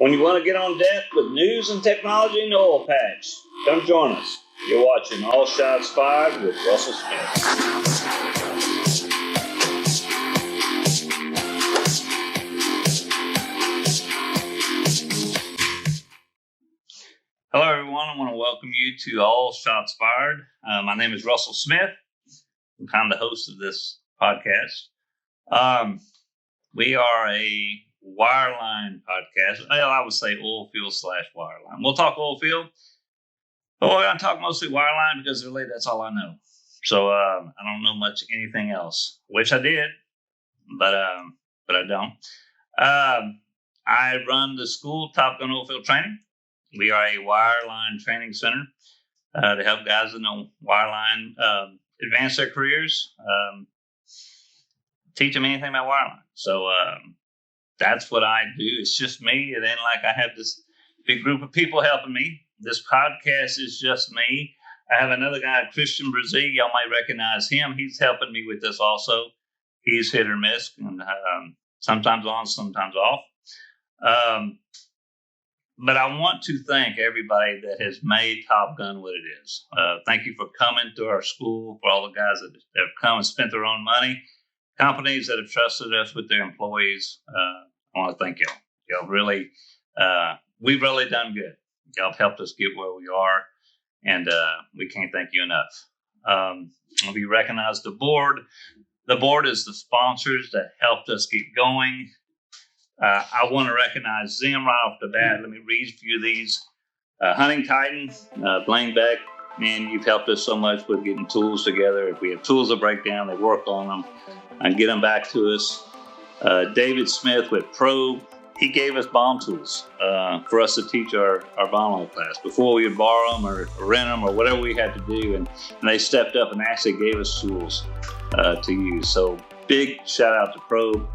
When you want to get on depth with news and technology in the oil patch, come join us. You're watching All Shots Fired with Russell Smith. Hello, everyone. I want to welcome you to All Shots Fired. My name is Russell Smith. I'm kind of the host of this podcast. We are a Wireline podcast. Well, I would say oil field / wireline. We'll talk oil field, but we're going to talk mostly wireline because really that's all I know. So I don't know much anything else. Wish I did, but I don't. I run the school Top Gun Oil Field Training. We are a wireline training center to help guys that know wireline advance their careers, teach them anything about wireline. So that's what I do. It's just me. It ain't like I have this big group of people helping me. This podcast is just me. I have another guy, Christian Brazil. Y'all might recognize him. He's helping me with this also. He's hit or miss, and sometimes on, sometimes off. But I want to thank everybody that has made Top Gun what it is. Thank you for coming to our school, for all the guys that have come and spent their own money, companies that have trusted us with their employees. I want to thank y'all. Y'all really, we've really done good. Y'all have helped us get where we are, and we can't thank you enough. We recognize the board. The board is the sponsors that helped us get going. I want to recognize them right off the bat. Let me read a few of these. Hunting Titan, Blaine Beck, man, you've helped us so much with getting tools together. If we have tools that break down, they work on them and get them back to us. David Smith with Probe, he gave us bomb tools for us to teach our bomb oil class. Before we would borrow them or rent them or whatever we had to do, and they stepped up and actually gave us tools to use. So big shout out to Probe.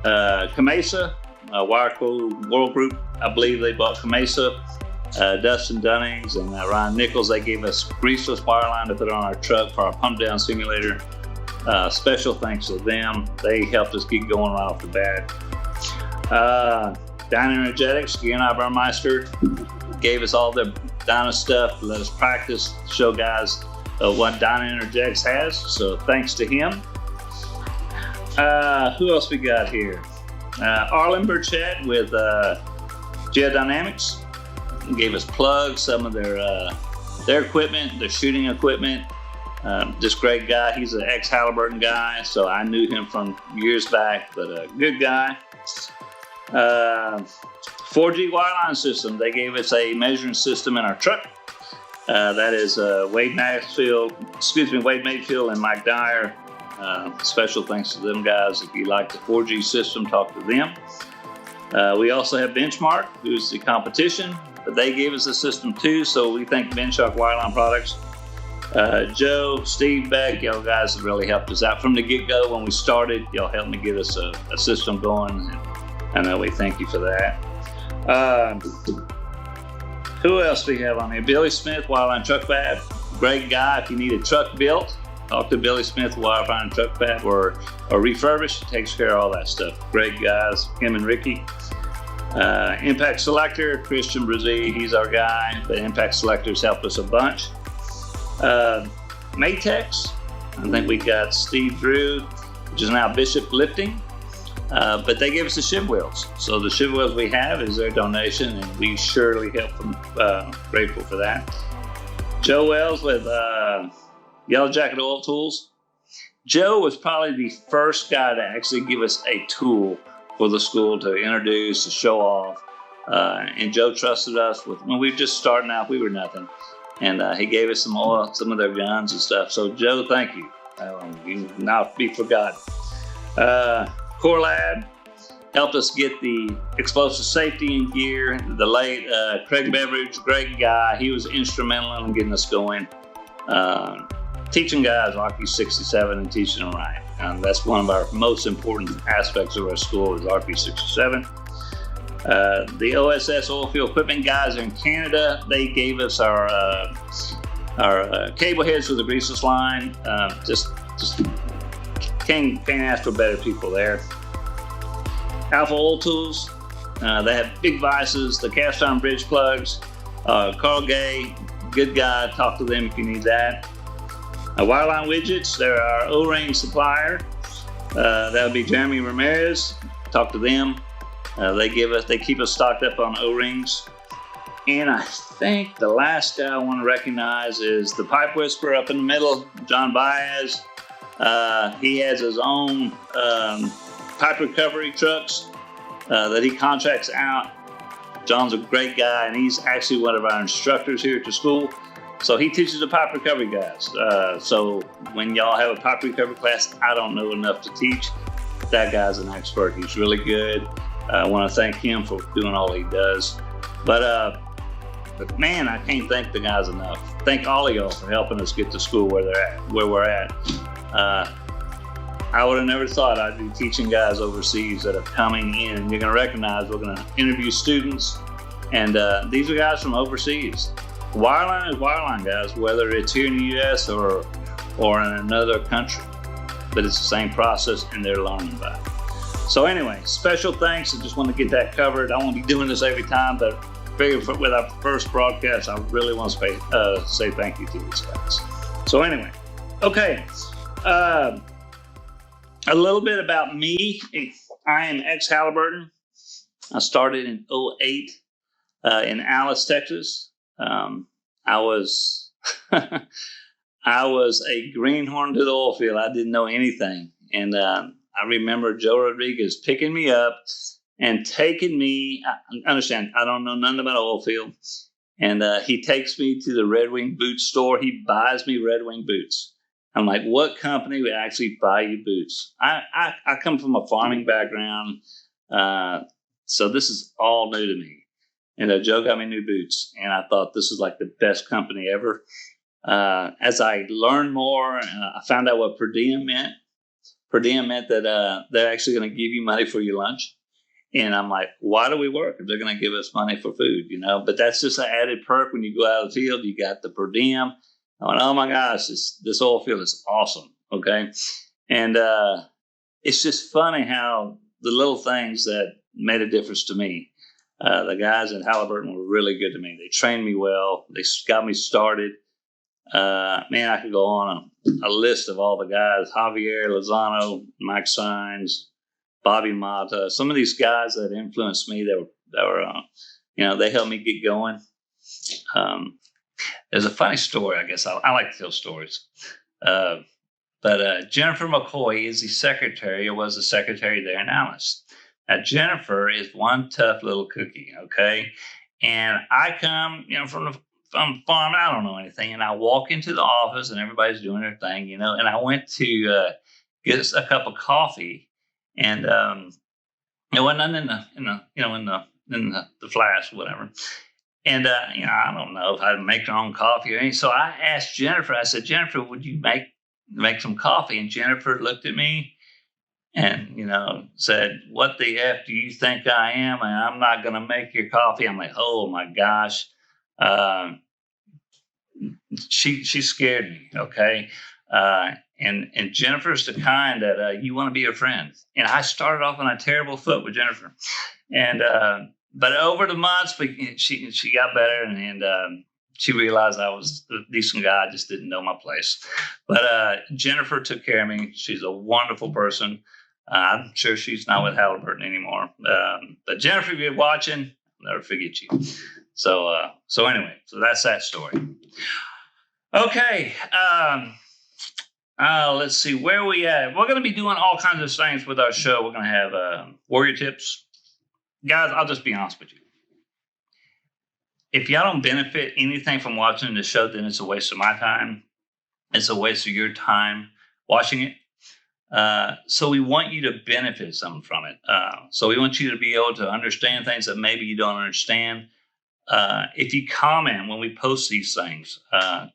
Kamesa, Wireline World Group, I believe they bought Kamesa. Dustin Dunnings and Ryan Nichols, they gave us greaseless wireline to put on our truck for our pump down simulator. Special thanks to them. They helped us get going right off the bat. Dynaenergetics, Gernot Burmeister gave us all the Dyna stuff, let us practice, show guys what Dynaenergetics has. So thanks to him. Who else we got here? Arlen Burchett with Geodynamics gave us plugs, some of their equipment, their shooting equipment. This great guy, he's an ex-Halliburton guy, so I knew him from years back, but a good guy. 4G wireline system, they gave us a measuring system in our truck. That is Wade Mayfield and Mike Dyer. Special thanks to them guys. If you like the 4G system, talk to them. We also have Benchmark, who's the competition, but they gave us a system too, so we thank Benchmark Wireline Products. Joe, Steve, Beck, y'all guys have really helped us out from the get-go. When we started, y'all helped me get us a system going, and we thank you for that. Who else do we have on here? Billy Smith, Wireline Truck Fab. Great guy. If you need a truck built, talk to Billy Smith, Wireline Truck Fab, or refurbished. Takes care of all that stuff. Great guys, him and Ricky. Impact Selector, Christian Brazil, he's our guy. But Impact Selector's helped us a bunch. Matex, I think we got Steve Drew, which is now Bishop Lifting. But they gave us the shiv wheels. So the shiv wheels we have is their donation, and we surely help them. Grateful for that. Joe Wells with Yellow Jacket Oil Tools. Joe was probably the first guy to actually give us a tool for the school to introduce, to show off. And Joe trusted us with, when we were just starting out, we were nothing. And he gave us some oil, some of their guns and stuff. So Joe, thank you. You will not be forgotten. Core Lab helped us get the explosive safety in gear. The late Craig Beveridge, great guy. He was instrumental in getting us going. Teaching guys RP67 and teaching them right. And that's one of our most important aspects of our school is RP67. The OSS Oilfield Equipment guys are in Canada. They gave us our cable heads with the greaseless line. Just can't ask for better people there. Alpha Oil Tools, They have big vices, the cast iron bridge plugs. Carl Gay, good guy. Talk to them if you need that. Wireline widgets, they're our O-ring supplier. That would be Jeremy Ramirez. Talk to them. They keep us stocked up on O-rings. And I think the last guy I want to recognize is the Pipe Whisperer up in the middle, John Baez. He has his own pipe recovery trucks that he contracts out. John's a great guy, and he's actually one of our instructors here at the school. So he teaches the pipe recovery guys. So when y'all have a pipe recovery class, I don't know enough to teach. That guy's an expert. He's really good. I want to thank him for doing all he does. But man, I can't thank the guys enough. Thank all of y'all for helping us get to school where we're at. I would have never thought I'd be teaching guys overseas that are coming in. You're going to recognize we're going to interview students, and these are guys from overseas. Wireline is wireline, guys, whether it's here in the U.S. or in another country. But it's the same process, and they're learning by it. So anyway, special thanks. I just want to get that covered. I won't be doing this every time, but with our first broadcast, I really want to say thank you to these guys. So anyway, okay. A little bit about me. I am ex-Halliburton. I started in 2008 in Alice, Texas. I was I was a greenhorn to the oil field. I didn't know anything. And I remember Joe Rodriguez picking me up and taking me. Understand, I don't know nothing about oil field. And he takes me to the Red Wing boot store. He buys me Red Wing boots. I'm like, what company would actually buy you boots? I come from a farming background, so this is all new to me. And Joe got me new boots, and I thought this was like the best company ever. As I learned more, I found out what per diem meant. Per diem meant that they're actually going to give you money for your lunch. And I'm like, why do we work if they're going to give us money for food, you know? But that's just an added perk when you go out of the field. You got the per diem. I went, oh my gosh, this oil field is awesome, okay? And it's just funny how the little things that made a difference to me. The guys at Halliburton were really good to me. They trained me well. They got me started. Man, I could go on a list of all the guys: Javier Lozano, Mike Sines, Bobby Mata. Some of these guys that influenced me, that were they helped me get going. There's a funny story, I guess. I like to tell stories. But Jennifer McCoy is the secretary, or was the secretary there in Alice. Now, Jennifer is one tough little cookie, okay? And I come, from the farm, I don't know anything, and I walk into the office, and everybody's doing their thing, and I went to get a cup of coffee, and it wasn't in the flask, whatever. And, I don't know if I'd make their own coffee or anything. So I asked Jennifer, I said, Jennifer, would you make some coffee? And Jennifer looked at me and, said, what the F do you think I am? And I'm not going to make your coffee. I'm like, oh my gosh. She scared me. Okay. And Jennifer's the kind that you want to be her friend. And I started off on a terrible foot with Jennifer. And, but over the months, she got better, and she realized I was a decent guy. I just didn't know my place. But Jennifer took care of me. She's a wonderful person. I'm sure she's not with Halliburton anymore. But Jennifer, if you're watching, I'll never forget you. So anyway, so that's that story. Okay. Let's see, where are we at? We're going to be doing all kinds of things with our show. We're going to have warrior tips. Guys, I'll just be honest with you. If y'all don't benefit anything from watching the show, then it's a waste of my time. It's a waste of your time watching it. So we want you to benefit something from it. So we want you to be able to understand things that maybe you don't understand. If you comment when we post these things,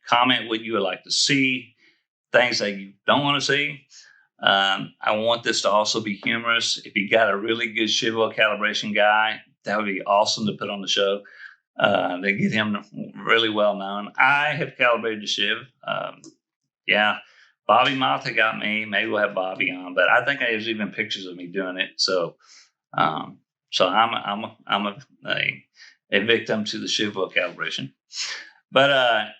comment what you would like to see, things that you don't want to see. I want this to also be humorous. If you got a really good shiv oil calibration guy, that would be awesome to put on the show. They get him really well known. I have calibrated the shiv. Yeah, Bobby Mata got me. Maybe we'll have Bobby on, but I think there's even pictures of me doing it. So So I'm a victim to the Shiva calibration. But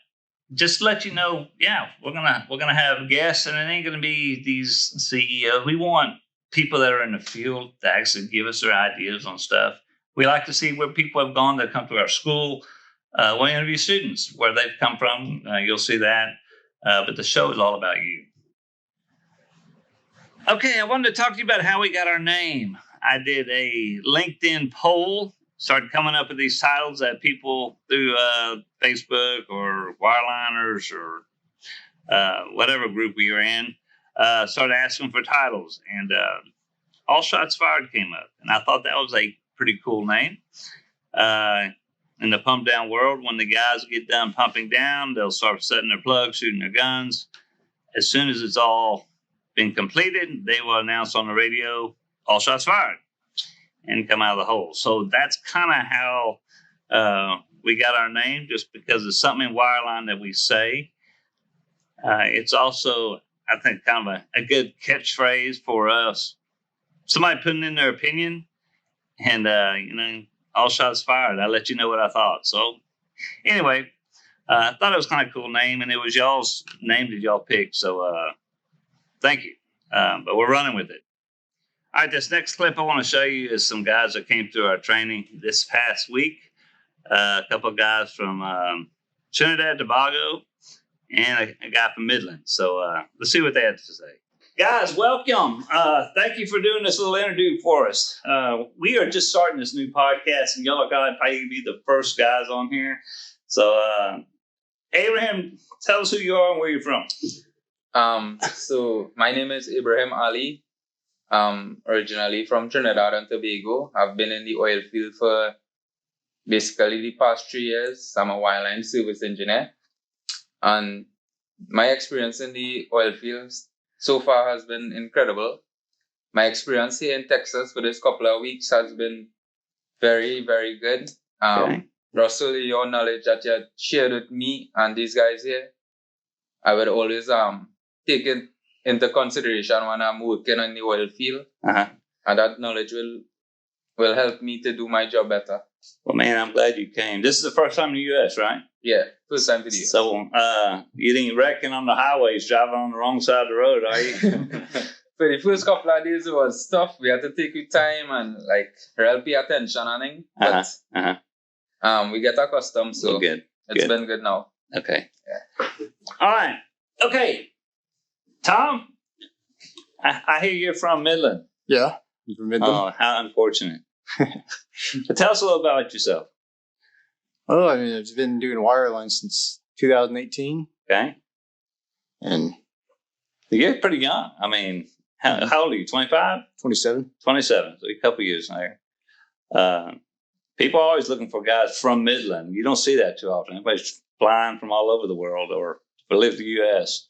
just to let you know, yeah, we're gonna have guests, and it ain't gonna be these CEOs. We want people that are in the field to actually give us their ideas on stuff. We like to see where people have gone that come to our school. We'll interview students where they've come from. You'll see that. But the show is all about you. Okay, I wanted to talk to you about how we got our name. I did a LinkedIn poll, started coming up with these titles that people through Facebook or Wireliners or whatever group we were in started asking for titles. And All Shots Fired came up. And I thought that was a pretty cool name. In the pump down world, when the guys get done pumping down, they'll start setting their plugs, shooting their guns. As soon as it's all been completed, they will announce on the radio, all shots fired, and come out of the hole. So that's kind of how we got our name, just because it's something in Wireline that we say. It's also, I think, kind of a good catchphrase for us. Somebody putting in their opinion, and, all shots fired. I let you know what I thought. So anyway, I thought it was kind of a cool name, and it was y'all's name that y'all picked. So thank you. But we're running with it. All right, this next clip I want to show you is some guys that came through our training this past week. A couple of guys from Trinidad, Tobago, and a guy from Midland. So let's see what they had to say. Guys, welcome. Thank you for doing this little interview for us. We are just starting this new podcast, and y'all are going to probably be the first guys on here. So, Abraham, tell us who you are and where you're from. So my name is Ibrahim Ali. Originally from Trinidad and Tobago. I've been in the oil field for basically the past 3 years. I'm a wireline service engineer. And my experience in the oil fields so far has been incredible. My experience here in Texas for this couple of weeks has been very, very good. Okay. Russell, your knowledge that you shared with me and these guys here, I would always take it into consideration when I'm working in the oil field. Uh-huh. And that knowledge will help me to do my job better. Well, man, I'm glad you came. This is the first time in the U.S., right? Yeah, first time to the U.S. So you didn't reckon on the highways driving on the wrong side of the road, are you? For the first couple of days, it was tough. We had to take your time and really pay attention and things. But we get accustomed, so it's been good now. Okay. Yeah. All right. Okay. Tom, I hear you're from Midland. Yeah, I'm from Midland. Oh, how unfortunate. But tell us a little about yourself. Oh, I mean, I've been doing Wireline since 2018. Okay. And you're pretty young. I mean, how old are you? 25? 27. 27. So a couple of years there. People are always looking for guys from Midland. You don't see that too often. Everybody's flying from all over the world or live the U.S.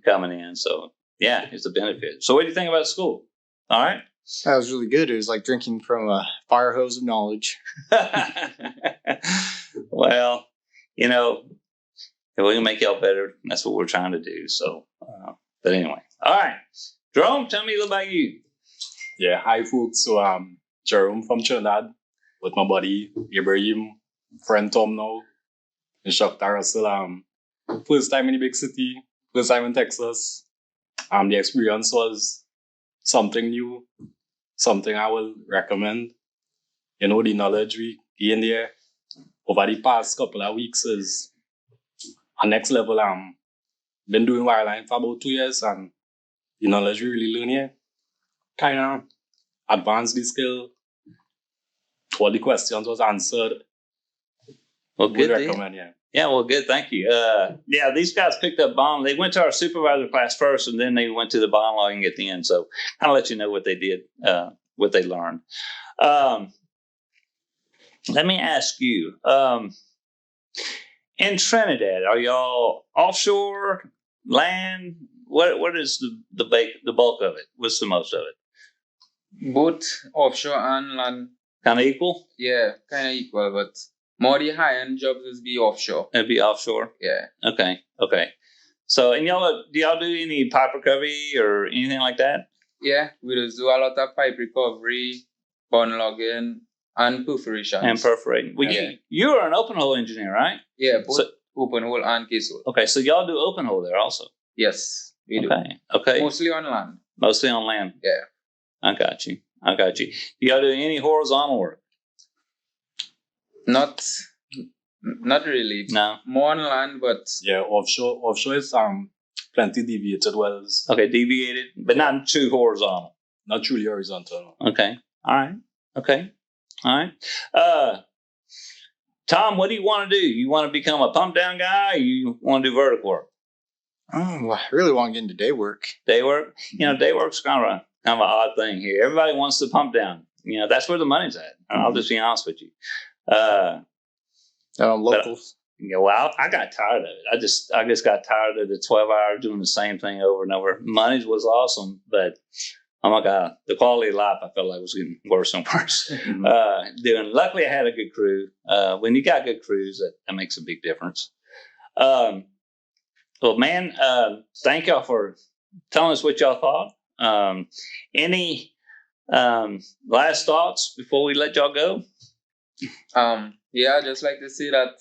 Coming in. So, yeah, it's a benefit. So what do you think about school? All right? That was really good. It was like drinking from a fire hose of knowledge. Well, if we can make y'all better, that's what we're trying to do. So, but anyway. All right. Jerome, tell me a little about you. Yeah, hi, folks. So, Jerome from Trinidad with my buddy Ibrahim, friend Tom now, instructor Russell. First time in the big city, first time in Texas. The experience was something new, something I will recommend. The knowledge we gained there over the past couple of weeks is a next level. Been doing wireline for about 2 years, and the knowledge we really learn here kind of advanced the skill. All the questions was answered. Well, good. Recommend, yeah. Yeah, well, good. Thank you. Yeah, these guys picked up bond. They went to our supervisor class first, and then they went to the bond logging at the end. So kind of let you know what they did, what they learned. Let me ask you, in Trinidad, are y'all offshore, land? What is the bulk of it? What's the most of it? Both offshore and land. Kind of equal? Yeah, kind of equal, but more the high-end jobs is be offshore. It'd be offshore? Yeah. Okay. So, and do y'all do any pipe recovery or anything like that? Yeah, we just do a lot of pipe recovery, bond logging, and perforations. And perforating. Well, Yeah. you're an open hole engineer, right? Yeah, both So- open hole and case hole. Okay, so y'all do open hole there also. Yes, we do. Okay. Mostly on land. Mostly on land. Yeah. I got you. Do y'all do any horizontal work? Not really. No. More on land, but Yeah, offshore is plenty deviated wells, Okay, deviated, but not too horizontal. not truly horizontal. Okay. All right. Okay. All right. Tom, what do you want to do? You want to become a pump down guy, or you want to do vertical work? Oh, well, I really want to get into day work. Day work? Day work's kind of an odd thing here. Everybody wants to pump down. That's where the money's at. I'll just be honest with you. Local. Well, I got tired of it. I just got tired of the 12 hours doing the same thing over and over. Money was awesome, but oh my God, the quality of life I felt like was getting worse and worse. Luckily, I had a good crew. When you got good crews, that makes a big difference. Well, man, thank y'all for telling us what y'all thought. Any last thoughts before we let y'all go? Yeah, I'd just like to say that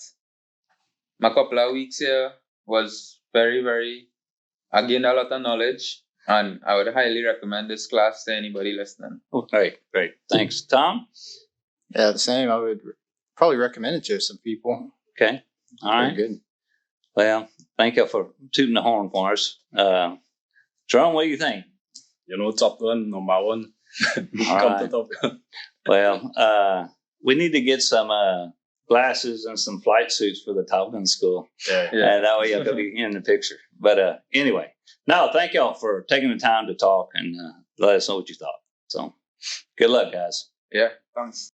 my couple of weeks here was very, very, I gained a lot of knowledge, and I would highly recommend this class to anybody listening. Oh, great. Thanks. Tom? Yeah, the same. I would probably recommend it to some people. Okay. All right. Very good. Well, thank you for tooting the horn for us. Jerome, what do you think? Top Gun, number one. All Come right. to Top Gun. Well, we need to get some glasses and some flight suits for the Top Gun school. Yeah. And that way y'all could be in the picture. But anyway, no, thank y'all for taking the time to talk and let us know what you thought. So good luck, guys. Yeah, thanks.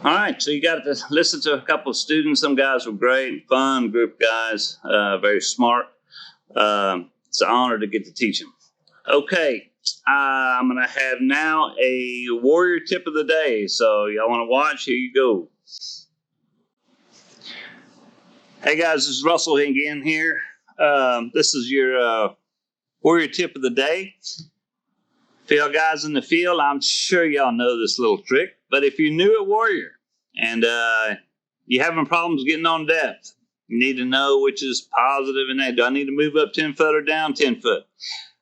All right, so you got to listen to a couple of students. Some guys were great, fun group of guys, very smart. It's an honor to get to teach them. Okay, I'm going to have now a warrior tip of the day. So y'all want to watch? Here you go. Hey guys, this is Russell again here. This is your warrior tip of the day. For y'all guys in the field, I'm sure y'all know this little trick, but if you're new at warrior and you're having problems getting on depth, you need to know which is positive and negative. Do I need to move up 10 foot or down 10 foot?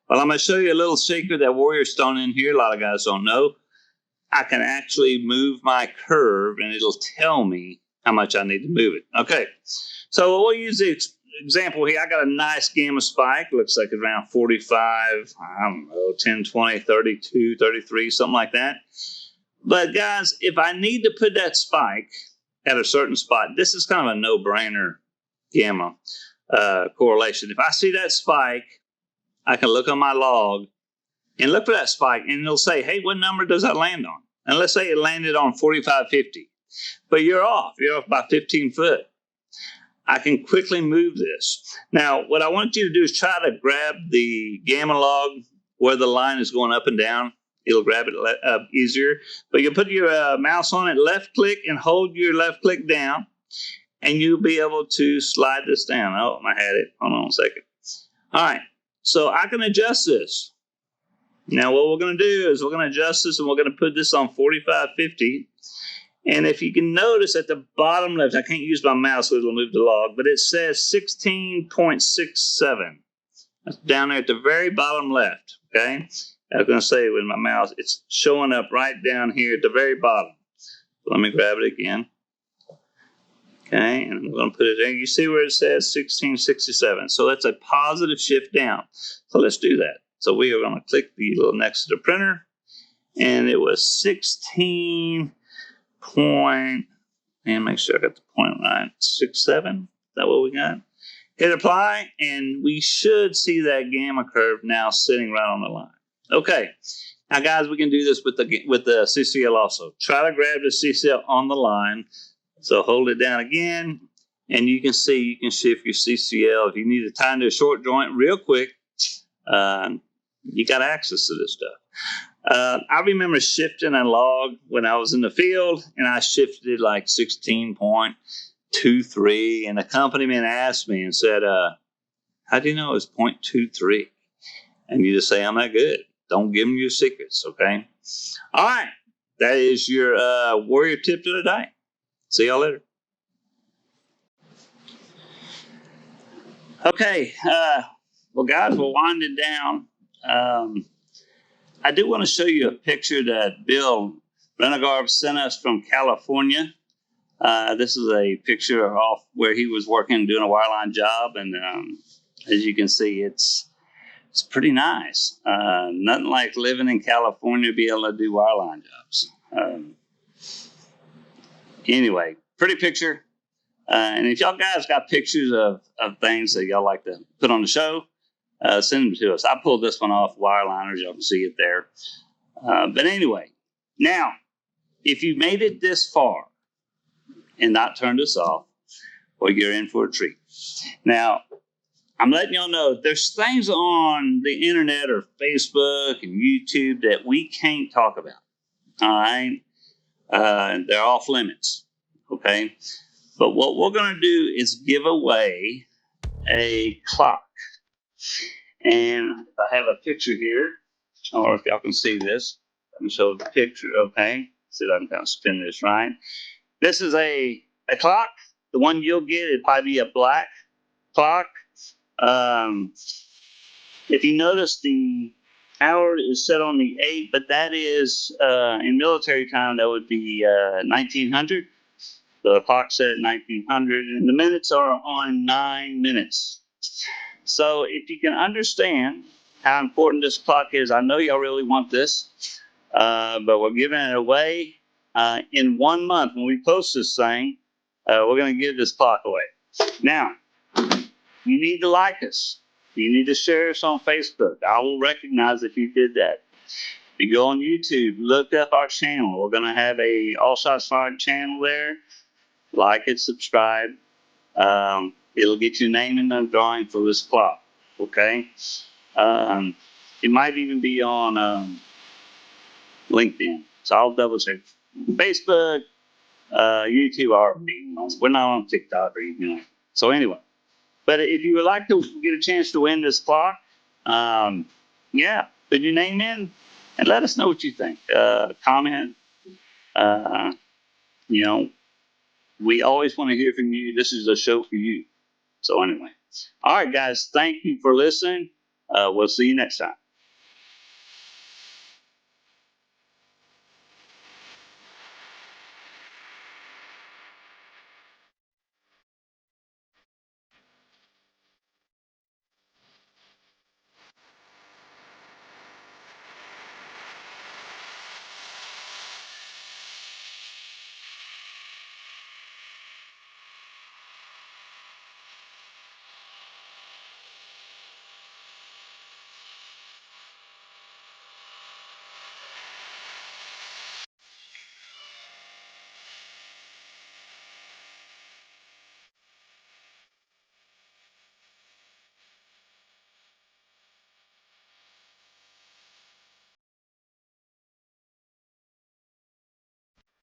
Well, I'm going to show you a little secret that warrior's thrown in here. A lot of guys don't know. I can actually move my curve and it'll tell me how much I need to move it. Okay, so we'll use the example here. I got a nice gamma spike. Looks like around 45, I don't know, 10, 20, 32, 33, something like that. But guys, if I need to put that spike at a certain spot, this is kind of a no-brainer gamma correlation. If I see that spike, I can look on my log and look for that spike, and it'll say, hey, what number does that land on? And let's say it landed on 45.50, but you're off by 15 foot. I can quickly move this. Now, what I want you to do is try to grab the gamma log where the line is going up and down. It'll grab it easier. But you put your mouse on it, left click, and hold your left click down, and you'll be able to slide this down. Oh, I had it. Hold on a second. All right. So I can adjust this. Now, what we're going to do is we're going to adjust this, and we're going to put this on 45.50. And if you can notice at the bottom left, I can't use my mouse, so it'll move the log, but it says 16.67. That's down there at the very bottom left, okay? I was going to say with my mouse, it's showing up right down here at the very bottom. So let me grab it again. Okay, and I'm going to put it there. You see where it says 1667. So that's a positive shift down. So let's do that. So we are going to click the little next to the printer, and it was 16 point, and make sure I got the point right, 67. Is that what we got? Hit apply, and we should see that gamma curve now sitting right on the line. Okay, now guys, we can do this with the CCL also. Try to grab the CCL on the line. So hold it down again, and you can see you can shift your CCL. If you need to tie into a short joint real quick, you got access to this stuff. I remember shifting a log when I was in the field, and I shifted like 16.23, and the company man asked me and said, how do you know it's 0.23? And you just say, I'm not good. Don't give them your secrets, okay? All right. that is your warrior tip to the day. See y'all later. Okay. Well, guys, we're winding down. I do want to show you a picture that Bill Renegarb sent us from California. This is a picture of where he was working, doing a wireline job. And as you can see, it's pretty nice. Nothing like living in California, be able to do wireline jobs. Anyway, pretty picture. And if y'all guys got pictures of things that y'all like to put on the show, send them to us. I pulled this one off Wireliners. Y'all can see it there. But anyway, now, if you made it this far and not turned us off, well, you're in for a treat. Now, I'm letting y'all know there's things on the internet or Facebook and YouTube that we can't talk about. All right? They're off limits. Okay? But what we're going to do is give away a clock. And I have a picture here, or if y'all can see this, let me show the picture. Okay, see if I can kind of spin this right. This is a clock. The one you'll get, it'll probably be a black clock. If you notice, the hour is set on the 8, but that is in military time, that would be 1900. The clock set at 1900, and the minutes are on 9 minutes. So if you can understand how important this clock is, I know y'all really want this, but we're giving it away in 1 month. When we post this thing, we're going to give this clock away. Now, you need to like us. You need to share us on Facebook. I will recognize if you did that. If you go on YouTube, look up our channel. We're going to have a All Shots Fired channel there. Like it, subscribe. It'll get your name in the drawing for this clock. Okay? It might even be on LinkedIn. So I'll double check. Facebook, YouTube, we're not on TikTok or anything. So anyway, but if you would like to get a chance to win this clock, yeah, put your name in and let us know what you think. Comment. You know, we always want to hear from you. This is a show for you. So anyway, all right, guys, thank you for listening. We'll see you next time.